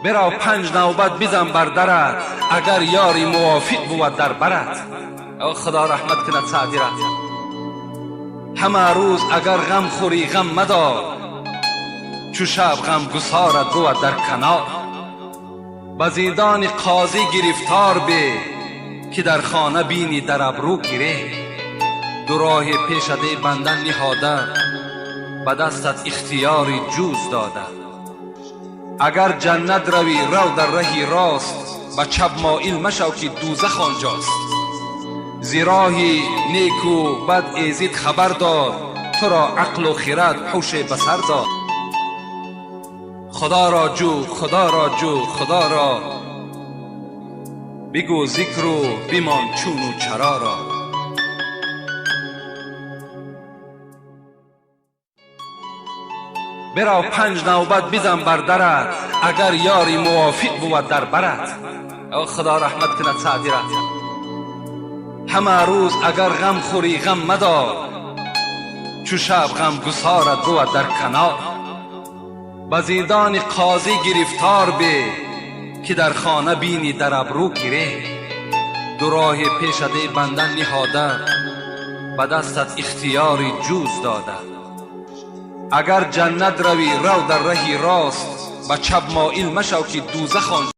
برا 5 نوبت بزن بر درت، اگر یاری موافق بود در برت. او خدا رحمت کند سعدی را. همه روز اگر غم خوری غم مدار، چو شب غم گسارت بود در کنار. به زندان قاضی گرفتار به، که در خانه بینی در ابرو گره. دو راه پیش ده بندن نهاده، به دستت اختیاری جوز داده. اگر جنت روی رو در رهی راست، به چپ مایل مشو که دوزخ آنجاست. زی راه نیک و بد ایزد خبر دار، تو را عقل و خرد هوش بصر دار. خدا را جو، خدا را جو، خدا را بگو ذکر و بمان چون و چرا را. برا 5 نوبت بزن بر درت، اگر یاری موافق بود در برت. او خدا رحمت کند سعدی را. همه روز اگر غم خوری غم مدار، چو شب غم گسارت بود در کنار. به زندان قاضی گرفتار به، که در خانه بینی در ابرو گره. دو راه پیش ده بندن نهاده، به دستت اختیاری جوز داده. اگر جنت روی رو در رهی راست، به چپ مایل مشو که دوزخ آنجاست.